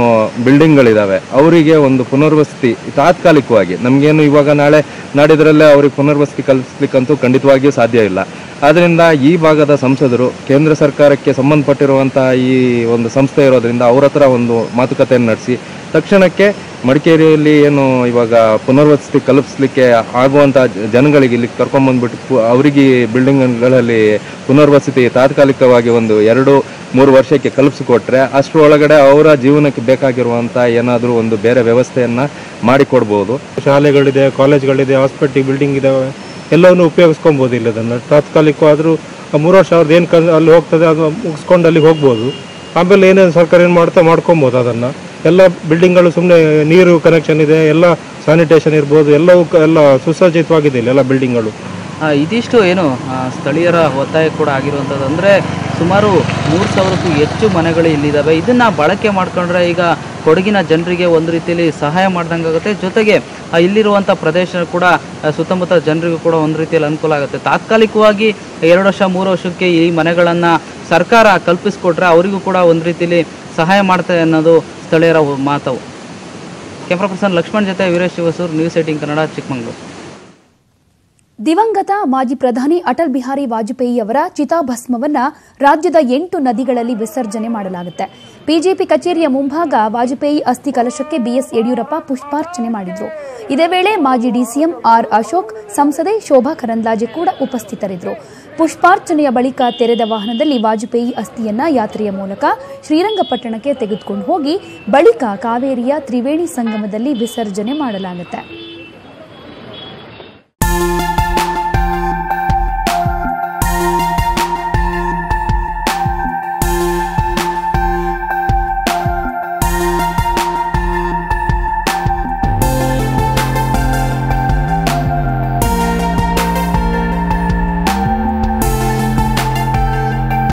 ಬಿಲ್ಡಿಂಗ್ಗಳಿದ್ದಾವೆ ಅವರಿಗೆ ಒಂದು ಪುನರ್ವಸತಿ ತಾತ್ಕಾಲಿಕವಾಗಿ, ನಮಗೇನು ಇವಾಗ ನಾಳೆ ನಾಡಿದ್ರಲ್ಲೇ ಅವ್ರಿಗೆ ಪುನರ್ವಸತಿ ಕಲ್ಪಿಸ್ಲಿಕ್ಕಂತೂ ಖಂಡಿತವಾಗಿಯೂ ಸಾಧ್ಯ ಇಲ್ಲ. ಆದ್ದರಿಂದ ಈ ಭಾಗದ ಸಂಸದರು ಕೇಂದ್ರ ಸರ್ಕಾರಕ್ಕೆ ಸಂಬಂಧಪಟ್ಟಿರುವಂಥ ಈ ಒಂದು ಸಂಸ್ಥೆ ಇರೋದ್ರಿಂದ ಅವ್ರ ಹತ್ರ ಒಂದು ಮಾತುಕತೆಯನ್ನು ನಡೆಸಿ ತಕ್ಷಣಕ್ಕೆ ಮಡಿಕೇರಿಯಲ್ಲಿ ಏನು ಇವಾಗ ಪುನರ್ವಸತಿ ಕಲ್ಪಿಸ್ಲಿಕ್ಕೆ ಆಗುವಂಥ ಜನಗಳಿಗೆ ಇಲ್ಲಿ ಕರ್ಕೊಂಬಂದ್ಬಿಟ್ಟು ಅವರಿಗೆ ಬಿಲ್ಡಿಂಗ್ಗಳಲ್ಲಿ ಪುನರ್ವಸತಿ ತಾತ್ಕಾಲಿಕವಾಗಿ ಒಂದು 2-3 ವರ್ಷಕ್ಕೆ ಕಲ್ಪಿಸಿಕೊಟ್ರೆ ಅಷ್ಟರೊಳಗಡೆ ಅವರ ಜೀವನಕ್ಕೆ ಬೇಕಾಗಿರುವಂಥ ಏನಾದರೂ ಒಂದು ಬೇರೆ ವ್ಯವಸ್ಥೆಯನ್ನು ಮಾಡಿಕೊಡ್ಬೋದು. ಶಾಲೆಗಳಿದೆ, ಕಾಲೇಜ್ಗಳಿದೆ, ಹಾಸ್ಪಿಟಲ್ ಬಿಲ್ಡಿಂಗ್ ಇದಾವೆ, ಎಲ್ಲವನ್ನು ಉಪಯೋಗಿಸ್ಕೊಬೋದು. ಇಲ್ಲ ಅದನ್ನು ತಾತ್ಕಾಲಿಕವಾದರೂ 3 ವರ್ಷ ಅವ್ರದ್ದು ಏನು ಅಲ್ಲಿ ಹೋಗ್ತದೆ ಅದು ಮುಗಿಸ್ಕೊಂಡು ಅಲ್ಲಿಗೆ ಹೋಗ್ಬೋದು. ಆಮೇಲೆ ಏನೇನು ಸರ್ಕಾರ ಏನು ಮಾಡ್ಕೊಬೋದು ಅದನ್ನು. ಎಲ್ಲ ಬಿಲ್ಡಿಂಗ್ಗಳು ಸುಮ್ಮನೆ ನೀರು ಕನೆಕ್ಷನ್ ಇದೆ, ಎಲ್ಲ ಸ್ಯಾನಿಟೇಷನ್ ಇರ್ಬೋದು, ಎಲ್ಲ ಸುಸಜ್ಜಿತವಾಗಿದೆ ಇಲ್ಲ ಎಲ್ಲ ಬಿಲ್ಡಿಂಗ್ಗಳು. ಇದಿಷ್ಟು ಏನು ಸ್ಥಳೀಯರ ಒತ್ತಾಯ ಕೂಡ ಆಗಿರುವಂಥದ್ದು. ಅಂದರೆ ಸುಮಾರು 3,000ಕ್ಕೂ ಹೆಚ್ಚು ಮನೆಗಳು ಇಲ್ಲಿದ್ದಾವೆ. ಇದನ್ನು ಬಳಕೆ ಮಾಡ್ಕೊಂಡ್ರೆ ಈಗ ಕೊಡಗಿನ ಜನರಿಗೆ ಒಂದು ರೀತಿಯಲ್ಲಿ ಸಹಾಯ ಮಾಡ್ದಂಗಾಗುತ್ತೆ. ಜೊತೆಗೆ ಇಲ್ಲಿರುವಂಥ ಪ್ರದೇಶ ಕೂಡ ಸುತ್ತಮುತ್ತ ಜನರಿಗೂ ಕೂಡ ಒಂದು ರೀತಿಯಲ್ಲಿ ಅನುಕೂಲ ಆಗುತ್ತೆ. ತಾತ್ಕಾಲಿಕವಾಗಿ 2 ವರ್ಷ 3 ವರ್ಷಕ್ಕೆ ಈ ಮನೆಗಳನ್ನು ಸರ್ಕಾರ ಕಲ್ಪಿಸ್ಕೊಟ್ರೆ ಅವರಿಗೂ ಕೂಡ ಒಂದು ರೀತಿಯಲ್ಲಿ ಸಹಾಯ ಮಾಡ್ತಾರೆ ಅನ್ನೋದು ಸ್ಥಳೀಯರ ಮಾತು. ಕ್ಯಾಮ್ರಾ ಪರ್ಸನ್ ಲಕ್ಷ್ಮಣ್ ಜೊತೆ ವೀರೇಶ್ ಶಿವಸೂರ್, ನ್ಯೂಸ್ 18 ಕನ್ನಡ, ಚಿಕ್ಕಮಗಳೂರು. ದಿವಂಗತ ಮಾಜಿ ಪ್ರಧಾನಿ ಅಟಲ್ ಬಿಹಾರಿ ವಾಜಪೇಯಿ ಅವರ ಚಿತಾಭಸ್ಮವನ್ನ ರಾಜ್ಯದ 8 ನದಿಗಳಲ್ಲಿ ವಿಸರ್ಜನೆ ಮಾಡಲಾಗುತ್ತೆ. ಬಿಜೆಪಿ ಕಚೇರಿಯ ಮುಂಭಾಗ ವಾಜಪೇಯಿ ಅಸ್ಥಿ ಕಲಶಕ್ಕೆ ಬಿಎಸ್ ಯಡಿಯೂರಪ್ಪ ಪುಷ್ಪಾರ್ಚನೆ ಮಾಡಿದ್ರು. ಇದೇ ವೇಳೆ ಮಾಜಿ ಡಿಸಿಎಂ ಆರ್ ಅಶೋಕ್, ಸಂಸದೆ ಶೋಭಾ ಕರಂದ್ಲಾಜೆ ಕೂಡ ಉಪಸ್ಥಿತರಿದ್ದರು. ಪುಷ್ಪಾರ್ಚನೆಯ ಬಳಿಕ ತೆರೆದ ವಾಹನದಲ್ಲಿ ವಾಜಪೇಯಿ ಅಸ್ಥಿಯನ್ನ ಯಾತ್ರೆಯ ಮೂಲಕ ಶ್ರೀರಂಗಪಟ್ಟಣಕ್ಕೆ ತೆಗೆದುಕೊಂಡು ಹೋಗಿ ಬಳಿಕ ಕಾವೇರಿಯ ತ್ರಿವೇಣಿ ಸಂಗಮದಲ್ಲಿ ವಿಸರ್ಜನೆ ಮಾಡಲಾಗುತ್ತೆ.